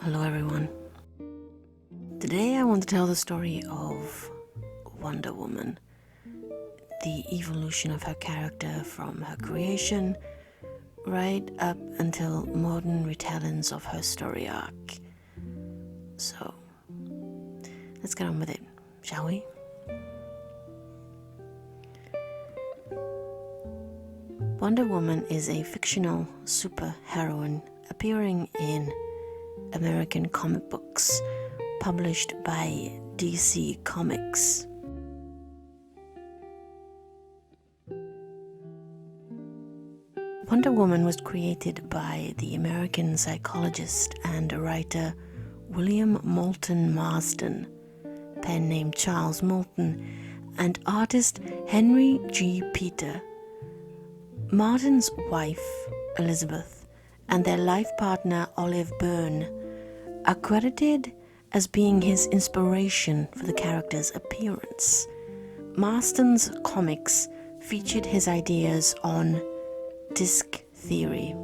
Hello everyone. Today I want to tell the story of Wonder Woman, the evolution of her character from her creation right up until modern retellings of her story arc. So, let's get on with it, shall we? Wonder Woman is a fictional superheroine appearing in American comic books published by DC Comics. Wonder Woman was created by the American psychologist and writer William Moulton Marston, pen name Charles Moulton, and artist Henry G. Peter. Martin's wife, Elizabeth, and their life partner, Olive Byrne, are credited as being his inspiration for the character's appearance. Marston's comics featured his ideas on DISC theory.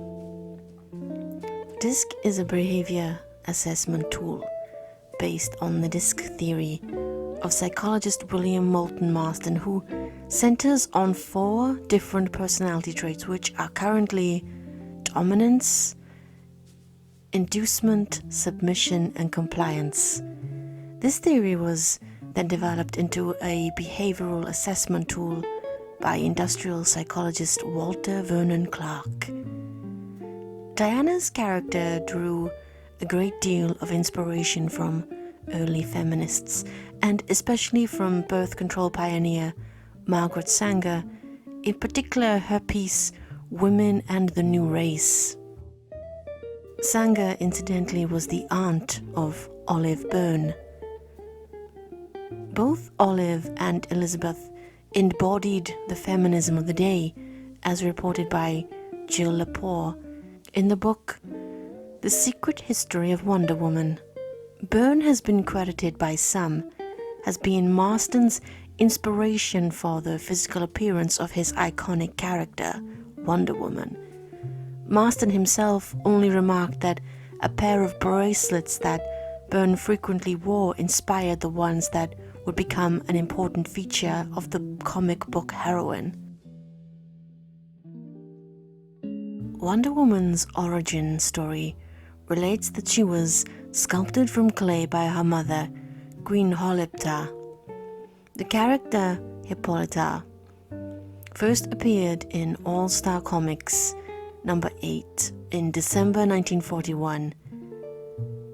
DISC is a behavior assessment tool based on the DISC theory of psychologist William Moulton Marston, who centers on 4 different personality traits, which are currently dominance, inducement, submission, and compliance. This theory was then developed into a behavioral assessment tool by industrial psychologist Walter Vernon Clark. Diana's character drew a great deal of inspiration from early feminists, and especially from birth control pioneer Margaret Sanger, in particular her piece Women and the New Race. Sanger, incidentally, was the aunt of Olive Byrne. Both Olive and Elizabeth embodied the feminism of the day, as reported by Jill Lepore in the book The Secret History of Wonder Woman. Byrne has been credited by some as being Marston's inspiration for the physical appearance of his iconic character, Wonder Woman. Marston himself only remarked that a pair of bracelets that Byrne frequently wore inspired the ones that would become an important feature of the comic book Heroine. Wonder Woman's origin story relates that she was sculpted from clay by her mother, Queen Hippolyta. The character Hippolyta first appeared in All-Star Comics number 8 in December 1941,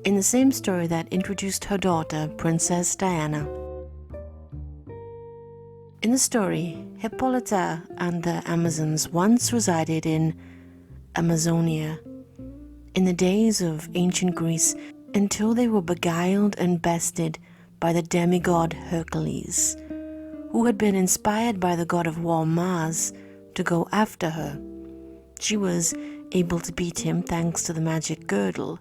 in the same story that introduced her daughter, Princess Diana. In the story, Hippolyta and the Amazons once resided in Amazonia in the days of ancient Greece, until they were beguiled and bested by the demigod Hercules, who had been inspired by the god of war Mars to go after her. She was able to beat him thanks to the magic girdle,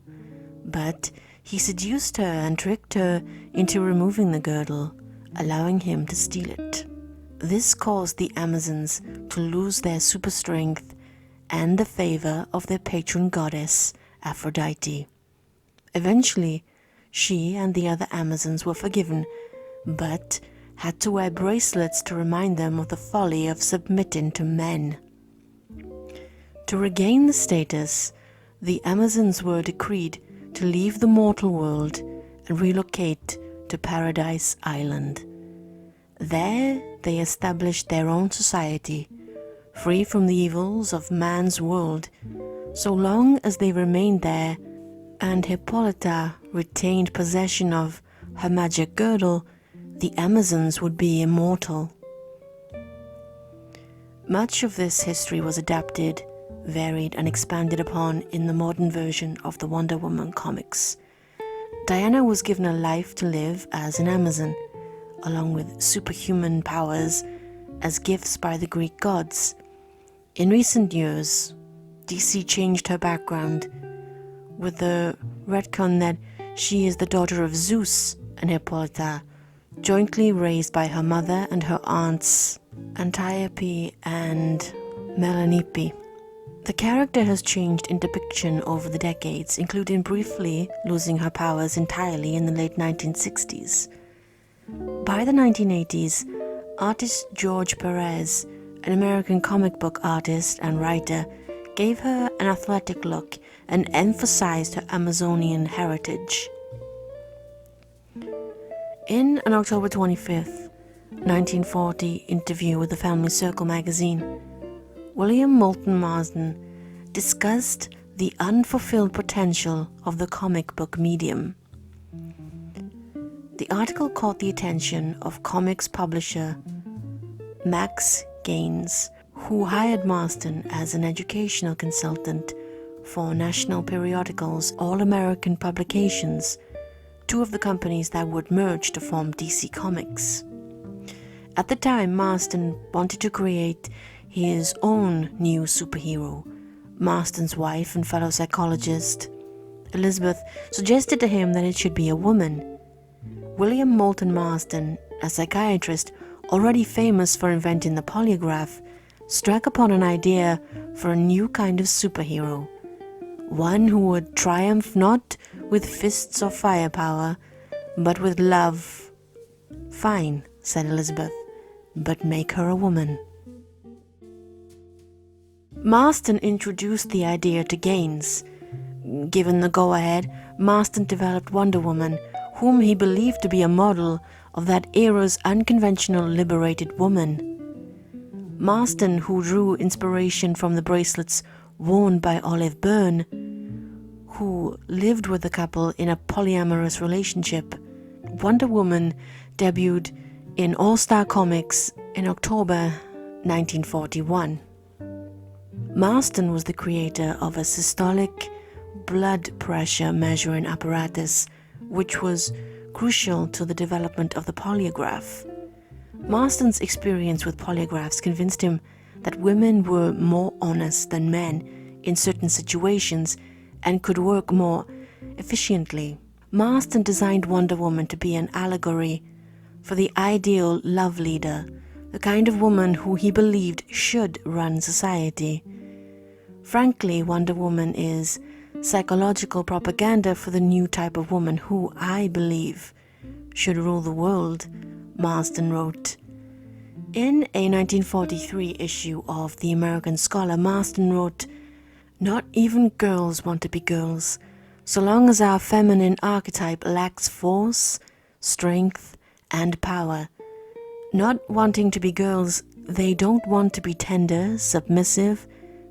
but he seduced her and tricked her into removing the girdle, allowing him to steal it. This caused the Amazons to lose their super strength and the favor of their patron goddess, Aphrodite. Eventually, she and the other Amazons were forgiven, but had to wear bracelets to remind them of the folly of submitting to men. To regain the status, the Amazons were decreed to leave the mortal world and relocate to Paradise Island. There, they established their own society, free from the evils of man's world, so long as they remained there and Hippolyta retained possession of her magic girdle, the Amazons would be immortal. Much of this history was adapted, varied, and expanded upon in the modern version of the Wonder Woman comics. Diana was given a life to live as an Amazon, along with superhuman powers as gifts by the Greek gods. In recent years, DC changed her background with the retcon that she is the daughter of Zeus and Hippolyta, jointly raised by her mother and her aunts Antiope and Melanippe. The character has changed in depiction over the decades, including briefly losing her powers entirely in the late 1960s. By the 1980s, artist George Perez, an American comic book artist and writer, gave her an athletic look and emphasized her Amazonian heritage. In an October 25th, 1940 interview with the Family Circle magazine, William Moulton Marsden discussed the unfulfilled potential of the comic book medium. The article caught the attention of comics publisher Max Gaines, who hired Marsden as an educational consultant for National Periodical's All-American Publications, two of the companies that would merge to form DC Comics. At the time, Marsden wanted to create his own new superhero. Marsden's wife and fellow psychologist, Elizabeth, suggested to him that it should be a woman. William Moulton Marsden, a psychiatrist already famous for inventing the polygraph, struck upon an idea for a new kind of superhero, one who would triumph not with fists or firepower, but with love. "Fine," said Elizabeth, "but make her a woman." Marsden introduced the idea to Gaines. Given the go-ahead, Marsden developed Wonder Woman, whom he believed to be a model of that era's unconventional liberated woman. Marsden, who drew inspiration from the bracelets worn by Olive Byrne, who lived with the couple in a polyamorous relationship. Wonder Woman debuted in All-Star Comics in October 1941. Marsden was the creator of a systolic blood pressure measuring apparatus, which was crucial to the development of the polygraph. Marsden's experience with polygraphs convinced him that women were more honest than men in certain situations and could work more efficiently. Marsden designed Wonder Woman to be an allegory for the ideal love leader, the kind of woman who he believed should run society. Frankly, Wonder Woman is psychological propaganda for the new type of woman who, I believe, should rule the world, Marsden wrote. In a 1943 issue of The American Scholar, Marsden wrote, "Not even girls want to be girls, so long as our feminine archetype lacks force, strength, and power. Not wanting to be girls, they don't want to be tender, submissive,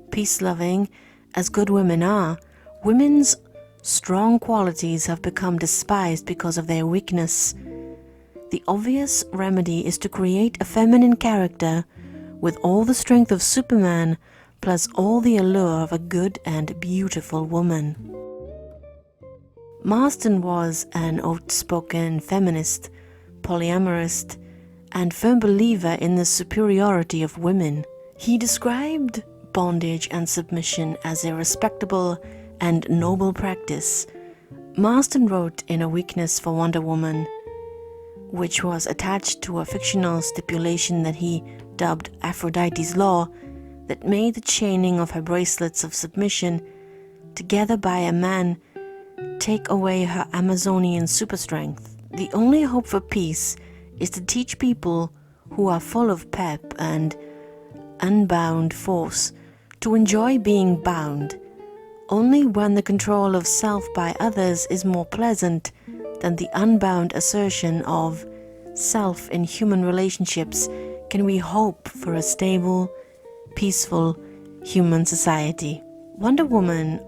peace-loving, as good women are. Women's strong qualities have become despised because of their weakness. The obvious remedy is to create a feminine character with all the strength of Superman, plus all the allure of a good and beautiful woman." Marsden was an outspoken feminist, polyamorist, and firm believer in the superiority of women. He described bondage and submission as a respectable and noble practice. Marsden wrote in A Weakness for Wonder Woman, which was attached to a fictional stipulation that he dubbed Aphrodite's Law, that made the chaining of her bracelets of submission, together by a man, take away her Amazonian superstrength. The only hope for peace is to teach people who are full of pep and unbound force to enjoy being bound. Only when the control of self by others is more pleasant than the unbound assertion of self in human relationships can we hope for a stable, peaceful human society. Wonder Woman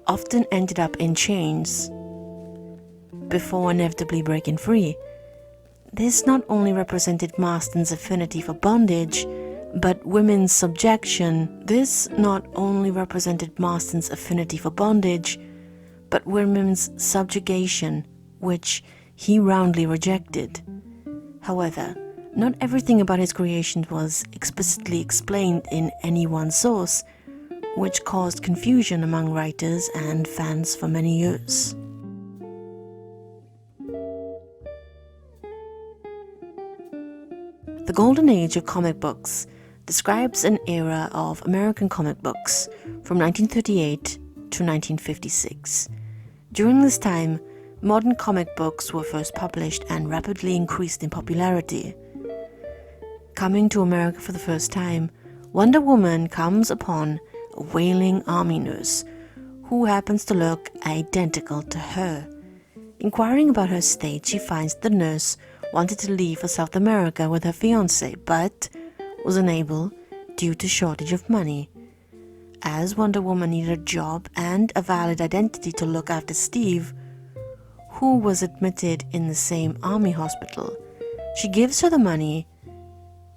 often ended up in chains before inevitably breaking free. This not only represented Marsden's affinity for bondage, but women's subjection. This not only represented Marsden's affinity for bondage, but women's subjugation, which he roundly rejected. However, not everything about his creation was explicitly explained in any one source, which caused confusion among writers and fans for many years. The golden age of comic books describes an era of American comic books from 1938 to 1956. During this time, modern comic books were first published and rapidly increased in popularity. Coming to America for the first time, Wonder Woman comes upon a wailing army nurse who happens to look identical to her. Inquiring about her state, she finds the nurse wanted to leave for South America with her fiancé, but was unable due to shortage of money. As Wonder Woman needed a job and a valid identity to look after Steve, who was admitted in the same army hospital, she gives her the money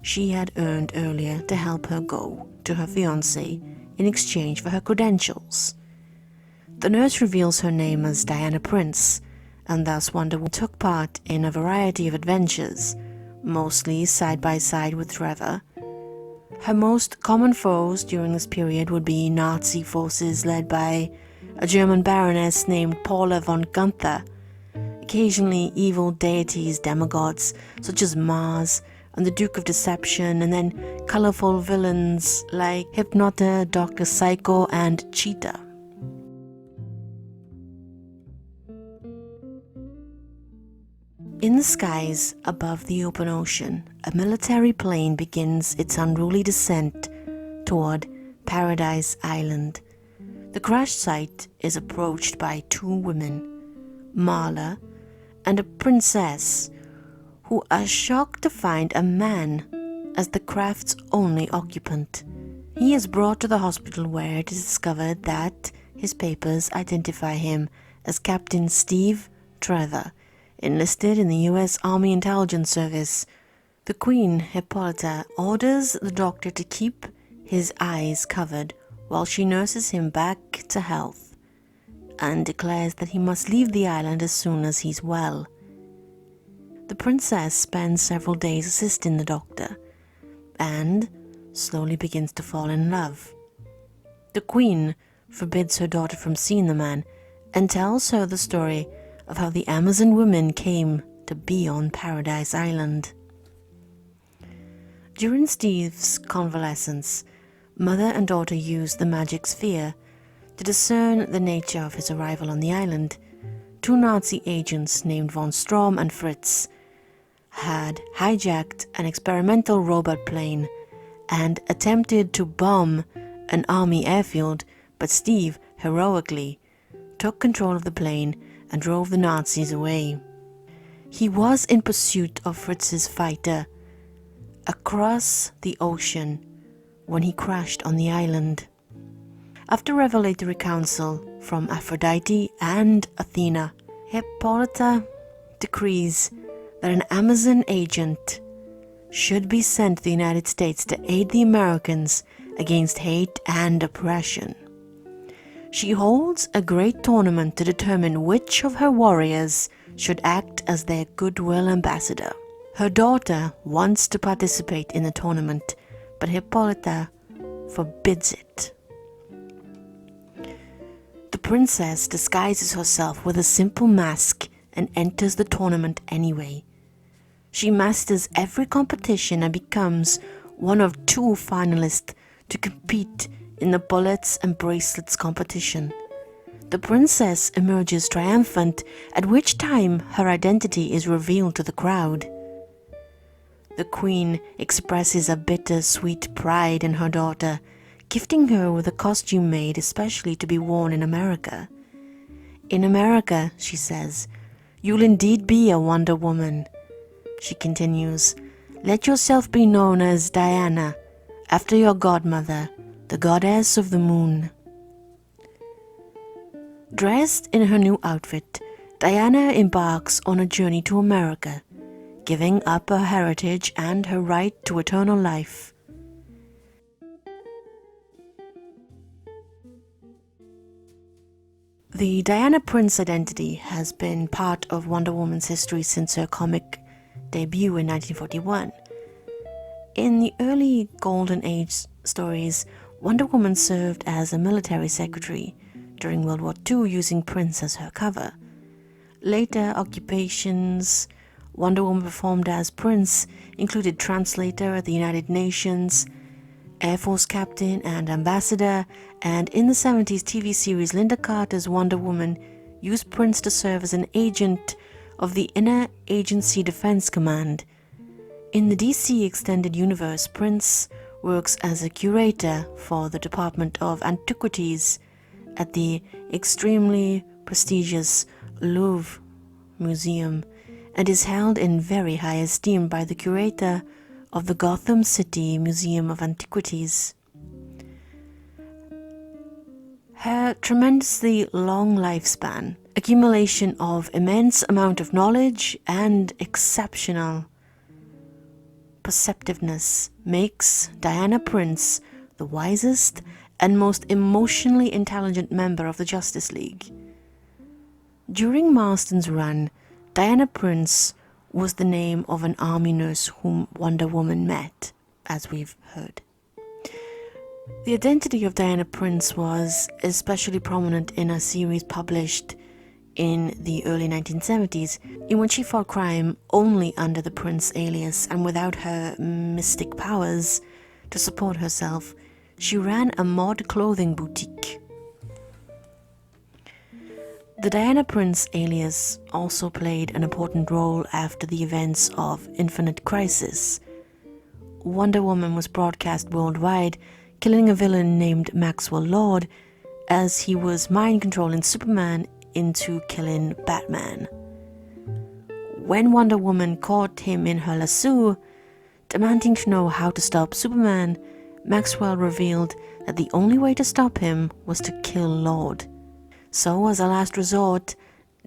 she had earned earlier to help her go to her fiancé in exchange for her credentials. The nurse reveals her name as Diana Prince, and thus Wonder Woman took part in a variety of adventures, mostly side by side with Trevor. Her most common foes during this period would be Nazi forces led by a German baroness named Paula von Gunther, occasionally evil deities, demigods such as Mars and the Duke of Deception, and then colorful villains like Hypnota, Dr. Psycho, and Cheetah. In the skies above the open ocean, a military plane begins its unruly descent toward Paradise Island. The crash site is approached by two women, Marla and a princess, who are shocked to find a man as the craft's only occupant. He is brought to the hospital where it is discovered that his papers identify him as Captain Steve Trevor, enlisted in the U.S. Army Intelligence Service. The Queen, Hippolyta, orders the doctor to keep his eyes covered while she nurses him back to health, and declares that he must leave the island as soon as he's well. The princess spends several days assisting the doctor, and slowly begins to fall in love. The Queen forbids her daughter from seeing the man, and tells her the story of how the Amazon women came to be on Paradise Island. During Steve's convalescence, mother and daughter use the magic sphere to discern the nature of his arrival on the island. Two Nazi agents named von Strom and Fritz had hijacked an experimental robot plane and attempted to bomb an army airfield, but Steve heroically took control of the plane and drove the Nazis away. He was in pursuit of Fritz's fighter across the ocean when he crashed on the island. After revelatory counsel from Aphrodite and Athena, Hippolyta decrees that an Amazon agent should be sent to the United States to aid the Americans against hate and oppression. She holds a great tournament to determine which of her warriors should act as their goodwill ambassador. Her daughter wants to participate in the tournament, but Hippolyta forbids it. The princess disguises herself with a simple mask and enters the tournament anyway. She masters every competition and becomes one of two finalists to compete in the bullets and bracelets competition. The princess emerges triumphant, at which time her identity is revealed to the crowd. The queen expresses a bitter-sweet pride in her daughter, gifting her with a costume made especially to be worn in America. "In America," she says, "you'll indeed be a Wonder Woman." She continues, "Let yourself be known as Diana, after your godmother, the goddess of the moon." Dressed in her new outfit, Diana embarks on a journey to America, giving up her heritage and her right to eternal life. The Diana Prince identity has been part of Wonder Woman's history since her comic debut in 1941. In the early Golden Age stories, Wonder Woman served as a military secretary during World War II, using Prince as her cover. Later occupations Wonder Woman performed as Prince included translator at the United Nations Air Force captain and ambassador, and in the 70s TV series Linda Carter's Wonder Woman used Prince to serve as an agent of the Inner Agency Defense Command. In the DC Extended Universe, Prince works as a curator for the Department of Antiquities at the extremely prestigious Louvre Museum and is held in very high esteem by the curator of the Gotham City Museum of Antiquities. Her tremendously long lifespan, accumulation of immense amount of knowledge, and exceptional perceptiveness makes Diana Prince the wisest and most emotionally intelligent member of the Justice League. During Marston's run, Diana Prince was the name of an army nurse whom Wonder Woman met, as we've heard. The identity of Diana Prince was especially prominent in a series published in the early 1970s, in which she fought crime only under the Prince alias and without her mystic powers to support herself. She ran a mod clothing boutique. The Diana Prince alias also played an important role after the events of Infinite Crisis. Wonder Woman was broadcast worldwide, killing a villain named Maxwell Lord as he was mind-controlling Superman into killing Batman. When Wonder Woman caught him in her lasso, demanding to know how to stop Superman, Maxwell revealed that the only way to stop him was to kill Lord. So, as a last resort,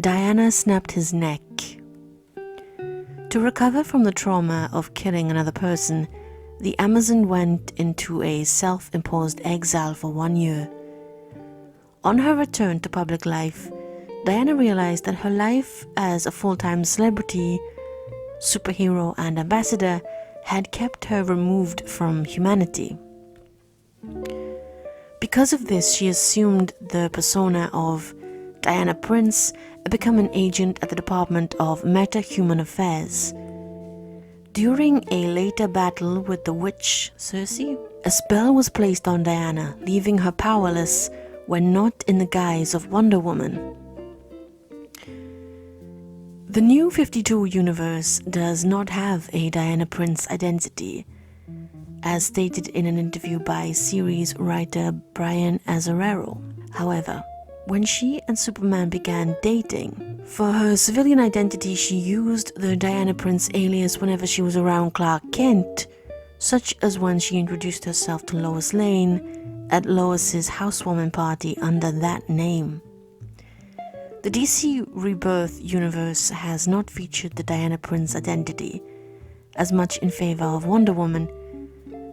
Diana snapped his neck. To recover from the trauma of killing another person, the Amazon went into a self-imposed exile for 1 year. On her return to public life, Diana realized that her life as a full-time celebrity, superhero, and ambassador had kept her removed from humanity. Because of this, she assumed the persona of Diana Prince and became an agent at the Department of Meta-Human Affairs. During a later battle with the witch Circe, a spell was placed on Diana, leaving her powerless when not in the guise of Wonder Woman. The New 52 universe does not have a Diana Prince identity, as stated in an interview by series writer Brian Azzarello. However, when she and Superman began dating, for her civilian identity she used the Diana Prince alias whenever she was around Clark Kent, such as when she introduced herself to Lois Lane at Lois's housewarming party under that name. The DC Rebirth universe has not featured the Diana Prince identity, as much in favor of Wonder Woman,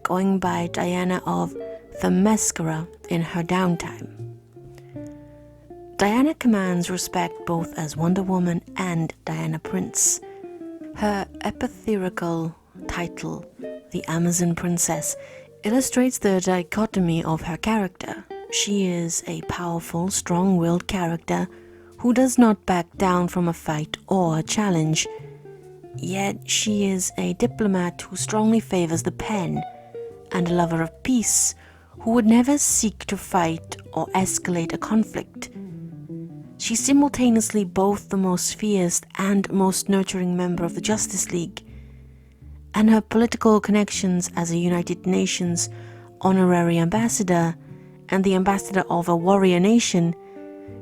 going by Diana of Themyscira in her downtime. Diana commands respect both as Wonder Woman and Diana Prince. Her epithetical title, the Amazon Princess, illustrates the dichotomy of her character. She is a powerful, strong-willed character who does not back down from a fight or a challenge. Yet she is a diplomat who strongly favors the pen, and a lover of peace who would never seek to fight or escalate a conflict. She's simultaneously both the most fierce and most nurturing member of the Justice League, and her political connections as a United Nations honorary ambassador and the ambassador of a warrior nation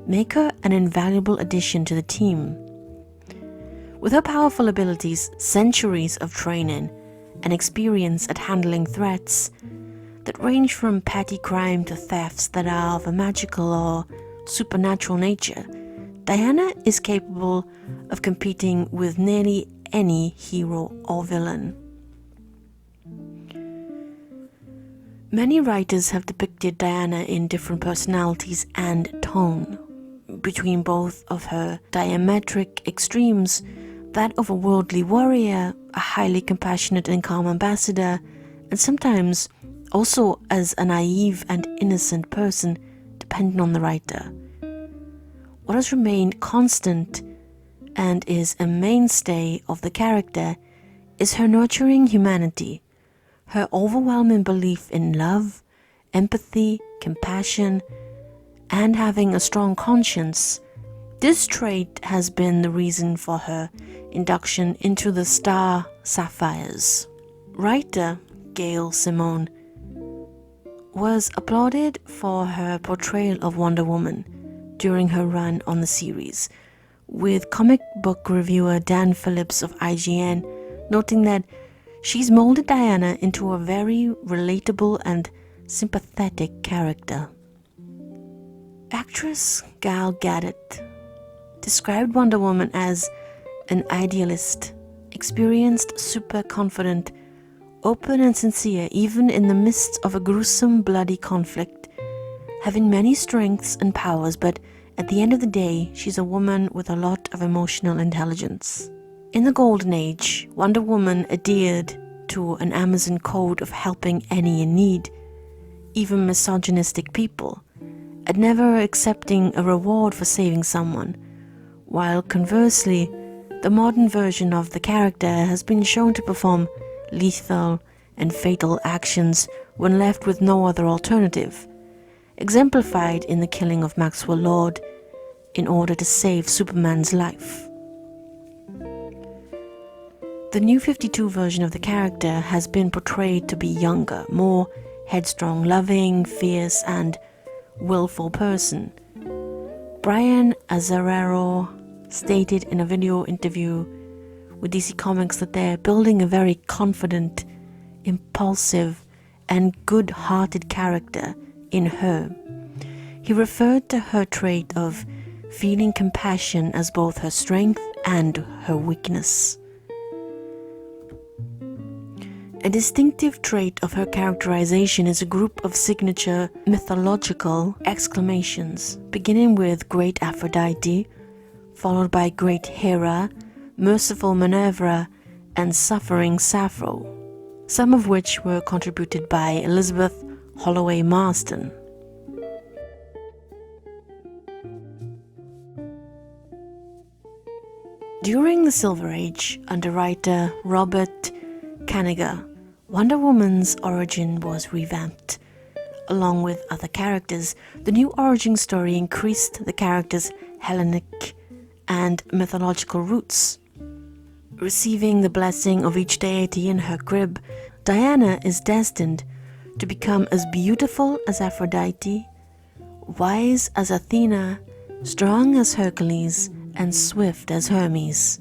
make her an invaluable addition to the team. With her powerful abilities, centuries of training, and experience at handling threats that range from petty crime to thefts that are of a magical or supernatural nature, Diana is capable of competing with nearly any hero or villain. Many writers have depicted Diana in different personalities and tone, between both of her diametric extremes, that of a worldly warrior, a highly compassionate and calm ambassador, and sometimes also as a naive and innocent person, depending on the writer. What has remained constant and is a mainstay of the character is her nurturing humanity, Her overwhelming belief in love, empathy, compassion, and having a strong conscience. This trait has been the reason for her induction into the Star Sapphires. Writer Gail Simone was applauded for her portrayal of Wonder Woman during her run on the series, with comic book reviewer Dan Phillips of IGN noting that she's molded Diana into a very relatable and sympathetic character. Actress Gal Gadot described Wonder Woman as an idealist, experienced, super confident, open and sincere even in the midst of a gruesome, bloody conflict, having many strengths and powers, but at the end of the day, she's a woman with a lot of emotional intelligence. In the Golden Age, Wonder Woman adhered to an Amazon code of helping any in need, even misogynistic people, and never accepting a reward for saving someone, while conversely, the modern version of the character has been shown to perform lethal and fatal actions when left with no other alternative, exemplified in the killing of Maxwell Lord in order to save Superman's life. The New 52 version of the character has been portrayed to be younger, more headstrong, loving, fierce, and willful person. Brian Azzarello stated in a video interview with DC Comics that they're building a very confident, impulsive, and good-hearted character in her. He referred to her trait of feeling compassion as both her strength and her weakness. A distinctive trait of her characterization is a group of signature mythological exclamations, beginning with Great Aphrodite, followed by Great Hera, Merciful Minerva, and Suffering Sappho, some of which were contributed by Elizabeth Holloway Marston. During the Silver Age, under writer Robert Kanigher, Wonder Woman's origin was revamped. Along with other characters, the new origin story increased the character's Hellenic and mythological roots. Receiving the blessing of each deity in her crib, Diana is destined to become as beautiful as Aphrodite, wise as Athena, strong as Hercules, and swift as Hermes.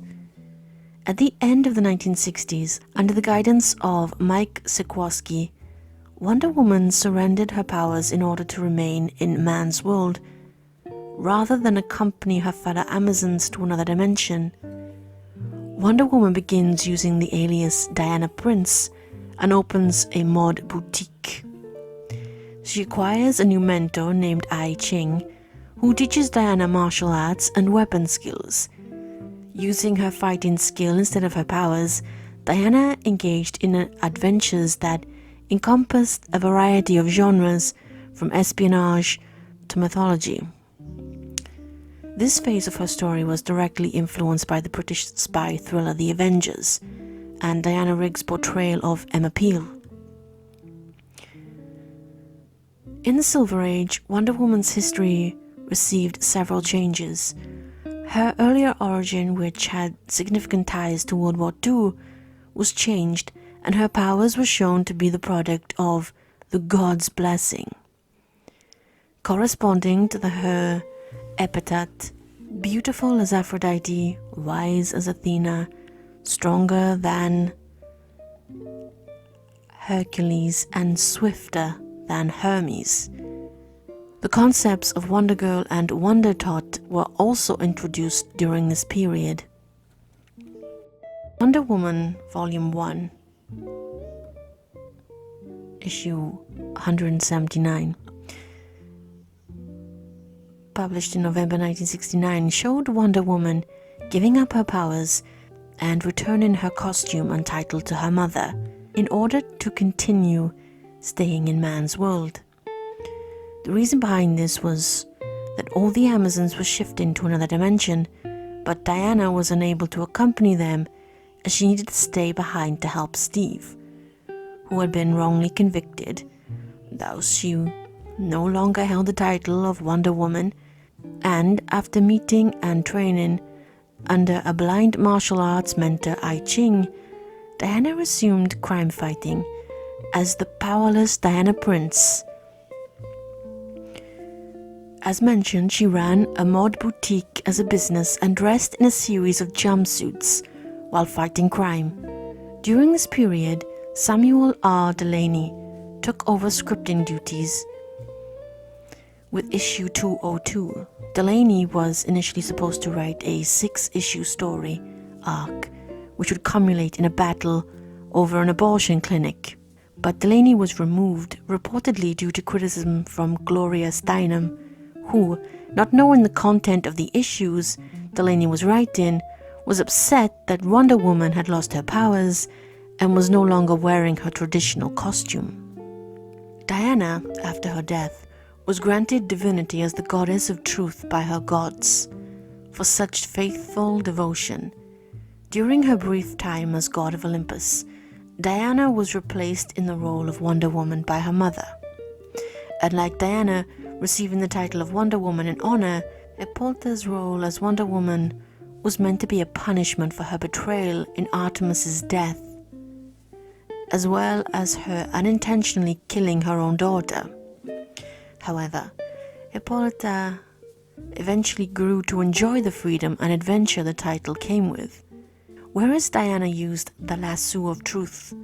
At the end of the 1960s, under the guidance of Mike Sekowsky, Wonder Woman surrendered her powers in order to remain in man's world, rather than accompany her fellow Amazons to another dimension. Wonder Woman begins using the alias Diana Prince and opens a mod boutique. She acquires a new mentor named Ai Ching, who teaches Diana martial arts and weapon skills. Using her fighting skill instead of her powers, Diana engaged in adventures that encompassed a variety of genres, from espionage to mythology. This phase of her story was directly influenced by the British spy thriller The Avengers and Diana Rigg's portrayal of Emma Peel. In the Silver Age, Wonder Woman's history received several changes. Her earlier origin, which had significant ties to World War II, was changed, and her powers were shown to be the product of the God's blessing. Corresponding to her epithet, beautiful as Aphrodite, wise as Athena, stronger than Hercules, and swifter than Hermes. The concepts of Wonder Girl and Wonder Tot were also introduced during this period. Wonder Woman Volume 1, Issue 179, published in November 1969, showed Wonder Woman giving up her powers and returning her costume untitled to her mother in order to continue staying in man's world. The reason behind this was that all the Amazons were shifting to another dimension, but Diana was unable to accompany them as she needed to stay behind to help Steve, who had been wrongly convicted. Thus, she no longer held the title of Wonder Woman, and after meeting and training under a blind martial arts mentor, I Ching, Diana resumed crime fighting as the powerless Diana Prince. As mentioned, she ran a mod boutique as a business and dressed in a series of jumpsuits while fighting crime. During this period, Samuel R. Delaney took over scripting duties. With issue 202, Delaney was initially supposed to write a 6-issue story arc, which would culminate in a battle over an abortion clinic. But Delaney was removed, reportedly due to criticism from Gloria Steinem, who, not knowing the content of the issues Delaney was writing, was upset that Wonder Woman had lost her powers and was no longer wearing her traditional costume. Diana, after her death, was granted divinity as the goddess of truth by her gods for such faithful devotion. During her brief time as god of Olympus, Diana was replaced in the role of Wonder Woman by her mother. Unlike Diana receiving the title of Wonder Woman in honor, Hippolyta's role as Wonder Woman was meant to be a punishment for her betrayal in Artemis's death, as well as her unintentionally killing her own daughter. However, Hippolyta eventually grew to enjoy the freedom and adventure the title came with. Whereas Diana used the lasso of truth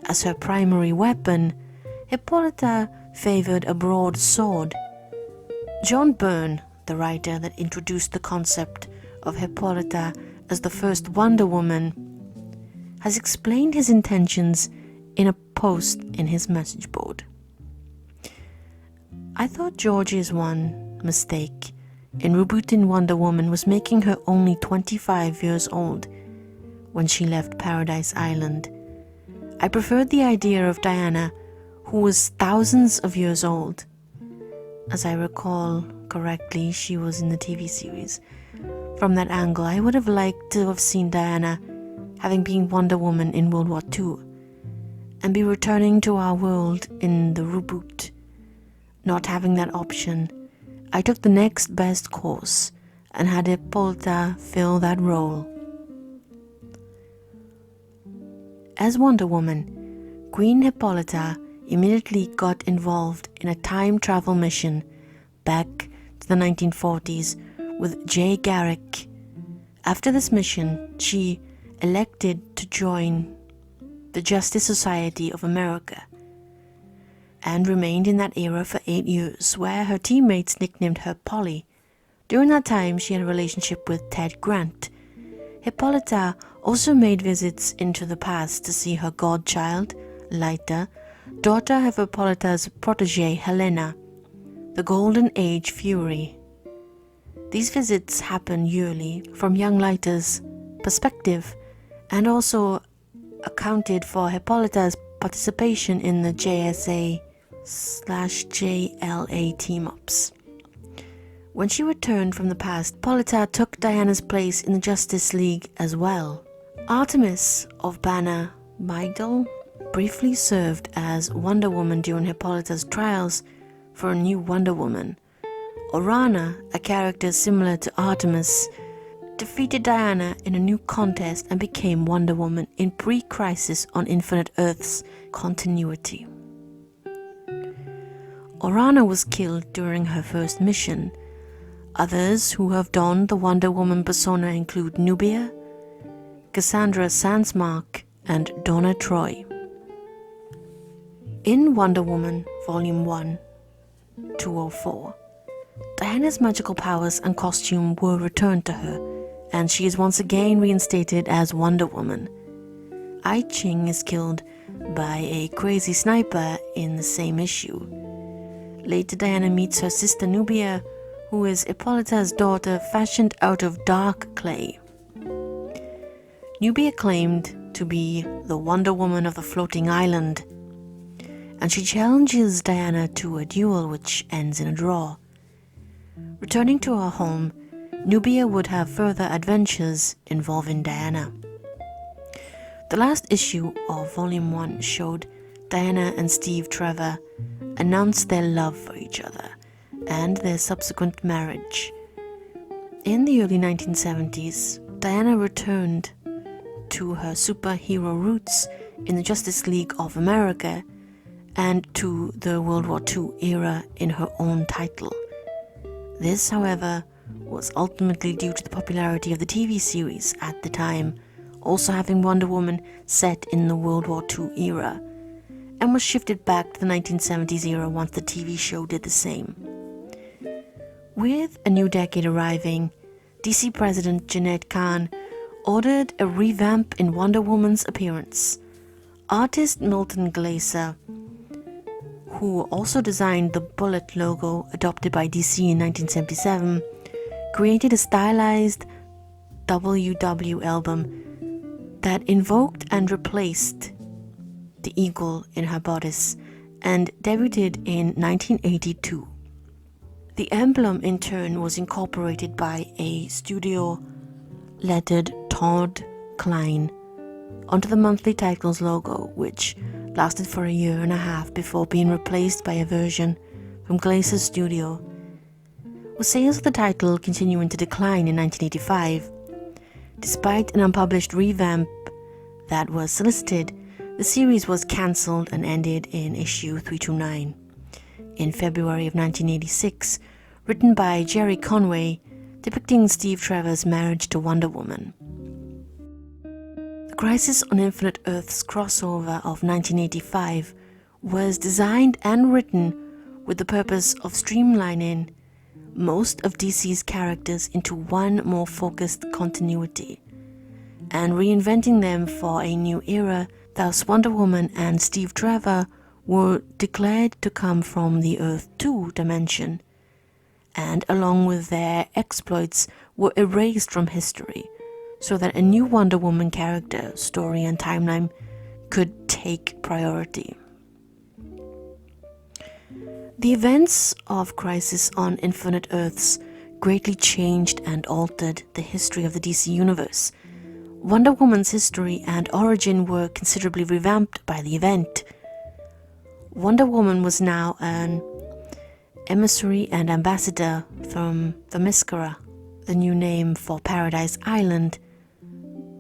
as her primary weapon, Hippolyta favored a broadsword. John Byrne, the writer that introduced the concept of Hippolyta as the first Wonder Woman, has explained his intentions in a post in his message board. I thought Georgie's one mistake in rebooting Wonder Woman was making her only 25 years old when she left Paradise Island. I preferred the idea of Diana, who was thousands of years old. As I recall correctly, she was in the TV series. From that angle, I would have liked to have seen Diana having been Wonder Woman in World War II and be returning to our world in the reboot. Not having that option, I took the next best course and had Hippolyta fill that role. As Wonder Woman, Queen Hippolyta immediately got involved in a time travel mission back to the 1940s with Jay Garrick. After this mission, she elected to join the Justice Society of America and remained in that era for 8 years, where her teammates nicknamed her Polly. During that time, she had a relationship with Ted Grant. Hippolyta also made visits into the past to see her godchild, Lyta, daughter of Hippolyta's protege Helena, the Golden Age Fury. These visits happen yearly from young Lyta's perspective and also accounted for Hippolyta's participation in the JSA/JLA team-ups. When she returned from the past, Hippolyta took Diana's place in the Justice League as well. Artemis of Banner Migdal briefly served as Wonder Woman during Hippolyta's trials for a new Wonder Woman. Orana, a character similar to Artemis, defeated Diana in a new contest and became Wonder Woman in pre-Crisis on Infinite Earths continuity. Orana was killed during her first mission. Others who have donned the Wonder Woman persona include Nubia, Cassandra Sandsmark, and Donna Troy. In Wonder Woman Volume 1, 204, Diana's magical powers and costume were returned to her, and she is once again reinstated as Wonder Woman. I Ching is killed by a crazy sniper in the same issue. Later, Diana meets her sister Nubia, who is Hippolyta's daughter fashioned out of dark clay. Nubia claimed to be the Wonder Woman of the floating island, and she challenges Diana to a duel which ends in a draw. Returning to her home, Nubia would have further adventures involving Diana. The last issue of Volume 1 showed Diana and Steve Trevor announced their love for each other and their subsequent marriage. In the early 1970s, Diana returned to her superhero roots in the Justice League of America and to the World War II era in her own title. This, however, was ultimately due to the popularity of the TV series at the time, also having Wonder Woman set in the World War II era, and was shifted back to the 1970s era once the TV show did the same. With a new decade arriving, DC President Jeanette Kahn ordered a revamp in Wonder Woman's appearance. Artist Milton Glaser, who also designed the Bullet logo adopted by DC in 1977, created a stylized WW album that invoked and replaced the eagle in her bodice and debuted in 1982. The emblem in turn was incorporated by a studio lettered Todd Klein onto the monthly titles logo, which lasted for a year and a half before being replaced by a version from Glaser's studio, with sales of the title continuing to decline in 1985. Despite an unpublished revamp that was solicited, the series was cancelled and ended in issue 329. In February of 1986, written by Jerry Conway, depicting Steve Trevor's marriage to Wonder Woman. The Crisis on Infinite Earths crossover of 1985 was designed and written with the purpose of streamlining most of DC's characters into one more focused continuity and reinventing them for a new era. Thus, Wonder Woman and Steve Trevor were declared to come from the Earth 2 dimension, and along with their exploits were erased from history, so that a new Wonder Woman character, story and timeline could take priority. The events of Crisis on Infinite Earths greatly changed and altered the history of the DC Universe. Wonder Woman's history and origin were considerably revamped by the event. Wonder Woman was now an emissary and ambassador from Themyscira, the new name for Paradise Island,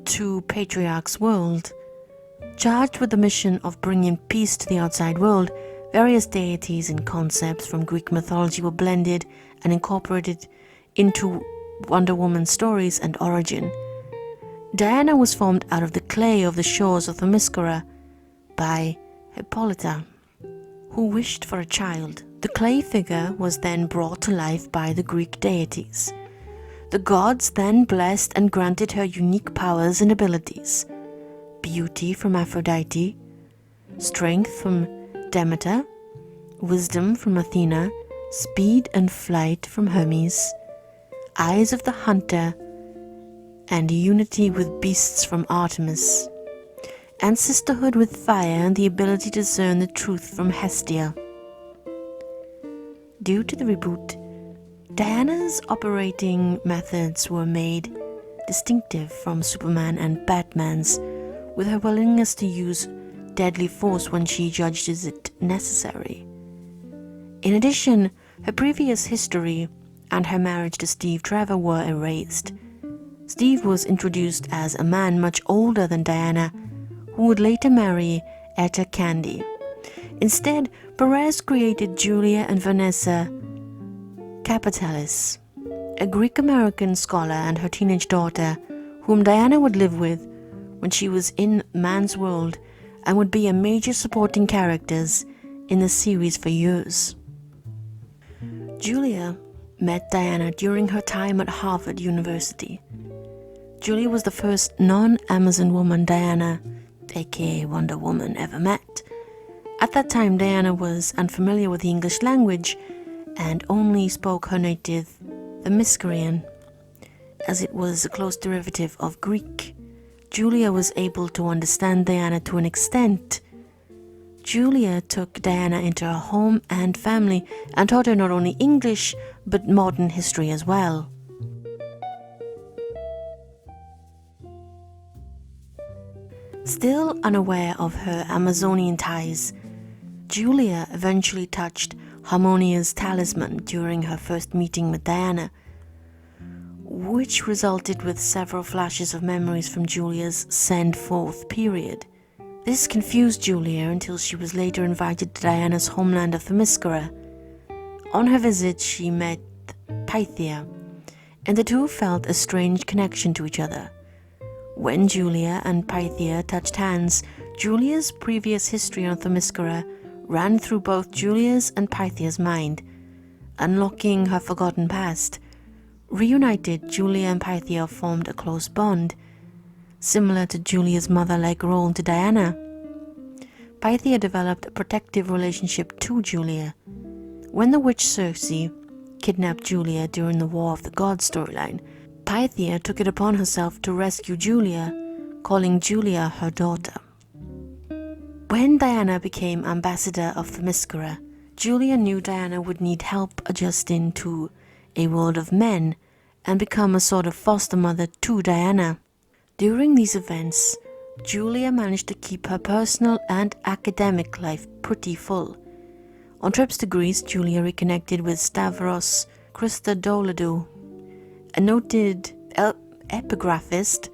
to Patriarch's world. Charged with the mission of bringing peace to the outside world, various deities and concepts from Greek mythology were blended and incorporated into Wonder Woman's stories and origin. Diana was formed out of the clay of the shores of Themyscira by Hippolyta, who wished for a child. The clay figure was then brought to life by the Greek deities. The gods then blessed and granted her unique powers and abilities: beauty from Aphrodite, strength from Demeter, wisdom from Athena, speed and flight from Hermes, eyes of the hunter, and unity with beasts from Artemis, and sisterhood with fire and the ability to discern the truth from Hestia. Due to the reboot, Diana's operating methods were made distinctive from Superman and Batman's, with her willingness to use deadly force when she judged it necessary. In addition, her previous history and her marriage to Steve Trevor were erased. Steve was introduced as a man much older than Diana, who would later marry Etta Candy. Instead, Perez created Julia and Vanessa Capitalis, a Greek-American scholar and her teenage daughter, whom Diana would live with when she was in man's world and would be a major supporting characters in the series for years. Julia met Diana during her time at Harvard University. Julia was the first non-Amazon woman Diana, aka Wonder Woman, ever met. At that time, Diana was unfamiliar with the English language and only spoke her native Themyscirian, as it was a close derivative of Greek. Julia was able to understand Diana to an extent. Julia took Diana into her home and family and taught her not only English but modern history as well. Still unaware of her Amazonian ties, Julia eventually touched Harmonia's talisman during her first meeting with Diana, which resulted with several flashes of memories from Julia's send-forth period. This confused Julia until she was later invited to Diana's homeland of Themyscira. On her visit, she met Pythia, and the two felt a strange connection to each other. When Julia and Pythia touched hands, Julia's previous history on Themyscira ran through both Julia's and Pythia's mind, unlocking her forgotten past. Reunited, Julia and Pythia formed a close bond, similar to Julia's mother-like role to Diana. Pythia developed a protective relationship to Julia. When the witch Circe kidnapped Julia during the War of the Gods storyline, Pythia took it upon herself to rescue Julia, calling Julia her daughter. When Diana became ambassador of Themyscira, Julia knew Diana would need help adjusting to a world of men and become a sort of foster mother to Diana. During these events, Julia managed to keep her personal and academic life pretty full. On trips to Greece, Julia reconnected with Stavros Christodoulou, a noted epigraphist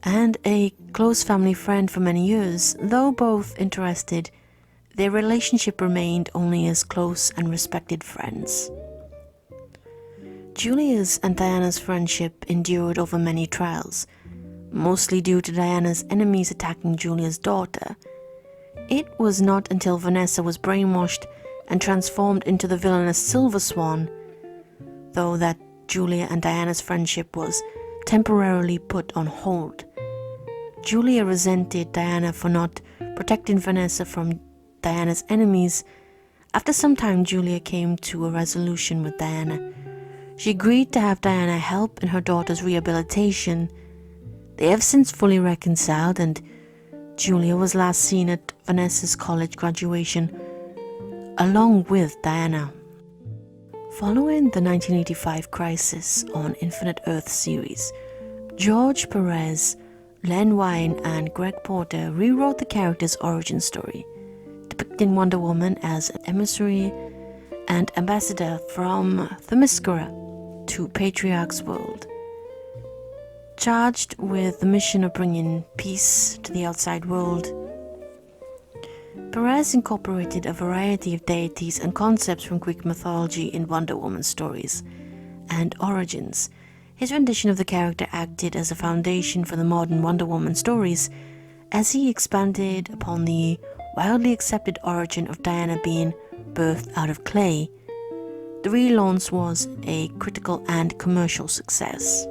and a close family friend for many years. Though both interested, their relationship remained only as close and respected friends. Julia's and Diana's friendship endured over many trials, mostly due to Diana's enemies attacking Julia's daughter. It was not until Vanessa was brainwashed and transformed into the villainous Silver Swan, though, that Julia and Diana's friendship was temporarily put on hold. Julia resented Diana for not protecting Vanessa from Diana's enemies. After some time, Julia came to a resolution with Diana. She agreed to have Diana help in her daughter's rehabilitation. They have since fully reconciled, and Julia was last seen at Vanessa's college graduation, along with Diana. Following the 1985 Crisis on Infinite Earth series, George Perez, Len Wein, and Greg Porter rewrote the character's origin story, depicting Wonder Woman as an emissary and ambassador from Themyscira to Patriarch's world, charged with the mission of bringing peace to the outside world. Perez incorporated a variety of deities and concepts from Greek mythology in Wonder Woman stories and origins. His rendition of the character acted as a foundation for the modern Wonder Woman stories, as he expanded upon the widely accepted origin of Diana being birthed out of clay. The relaunch was a critical and commercial success.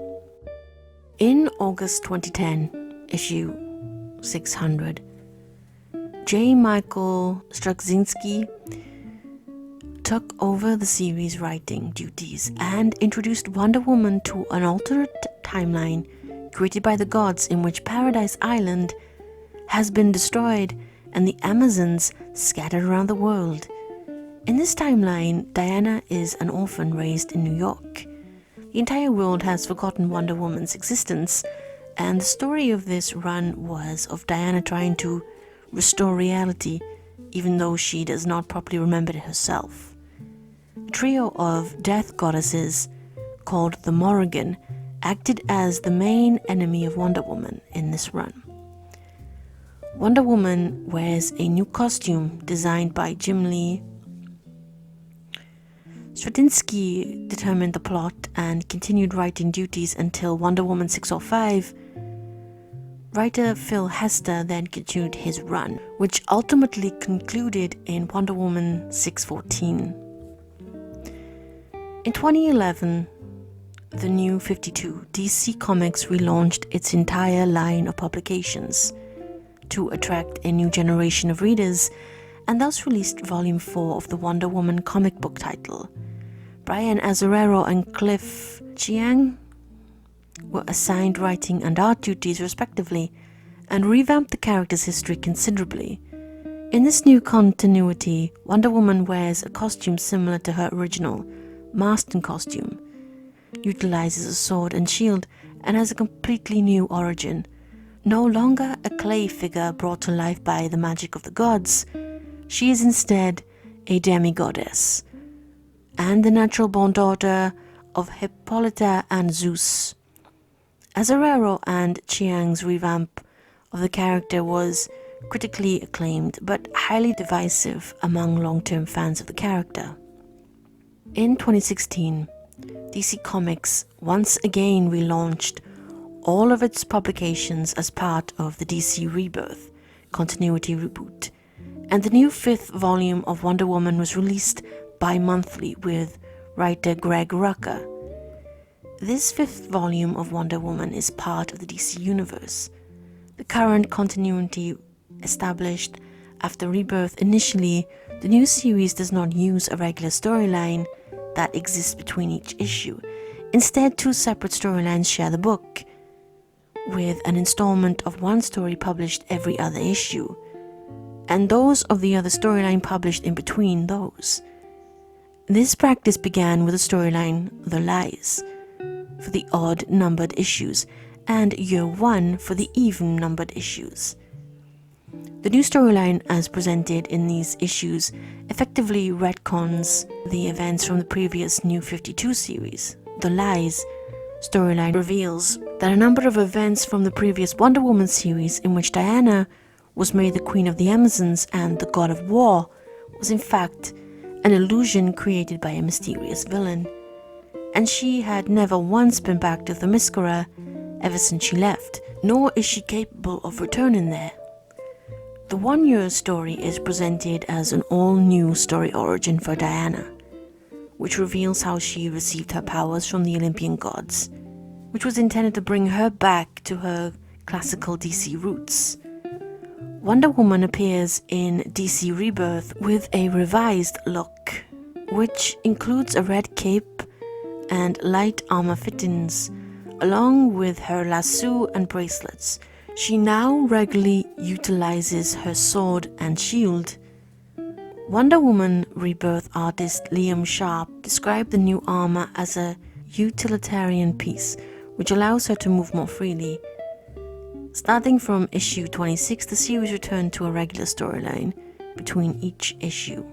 In August 2010, issue 600, J. Michael Straczynski took over the series' writing duties and introduced Wonder Woman to an alternate timeline created by the gods, in which Paradise Island has been destroyed and the Amazons scattered around the world. In this timeline, Diana is an orphan raised in New York. The entire world has forgotten Wonder Woman's existence, and the story of this run was of Diana trying to restore reality, even though she does not properly remember it herself. A trio of death goddesses, called the Morrigan, acted as the main enemy of Wonder Woman in this run. Wonder Woman wears a new costume designed by Jim Lee. Straczynski determined the plot and continued writing duties until Wonder Woman 605. Writer Phil Hester then continued his run, which ultimately concluded in Wonder Woman 614. In 2011, the New 52, DC Comics relaunched its entire line of publications to attract a new generation of readers, and thus released Volume 4 of the Wonder Woman comic book title. Brian Azzarello and Cliff Chiang were assigned writing and art duties respectively, and revamped the character's history considerably. In this new continuity, Wonder Woman wears a costume similar to her original Marston costume, utilizes a sword and shield, and has a completely new origin. No longer a clay figure brought to life by the magic of the gods, she is instead a demigoddess, and the natural-born daughter of Hippolyta and Zeus. Azzarello and Chiang's revamp of the character was critically acclaimed, but highly divisive among long-term fans of the character. In 2016, DC Comics once again relaunched all of its publications as part of the DC Rebirth continuity reboot, and the new 5th volume of Wonder Woman was released bi-monthly with writer Greg Rucka. This 5th volume of Wonder Woman is part of the DC Universe. The current continuity established after Rebirth. Initially, the new series does not use a regular storyline that exists between each issue. Instead, 2 separate storylines share the book, with an installment of one story published every other issue, and those of the other storyline published in between those. This practice began with the storyline The Lies for the odd-numbered issues, and Year 1 for the even-numbered issues. The new storyline as presented in these issues effectively retcons the events from the previous New 52 series. The Lies storyline reveals that a number of events from the previous Wonder Woman series, in which Diana was made the Queen of the Amazons and the God of War, was in fact an illusion created by a mysterious villain, and she had never once been back to Themyscira ever since she left, nor is she capable of returning there. The 1-year story is presented as an all-new story origin for Diana, which reveals how she received her powers from the Olympian gods, which was intended to bring her back to her classical DC roots. Wonder Woman appears in DC Rebirth with a revised look, which includes a red cape and light armor fittings, along with her lasso and bracelets. She now regularly utilizes her sword and shield. Wonder Woman Rebirth artist Liam Sharp described the new armor as a utilitarian piece, which allows her to move more freely. Starting from issue 26, the series returned to a regular storyline between each issue.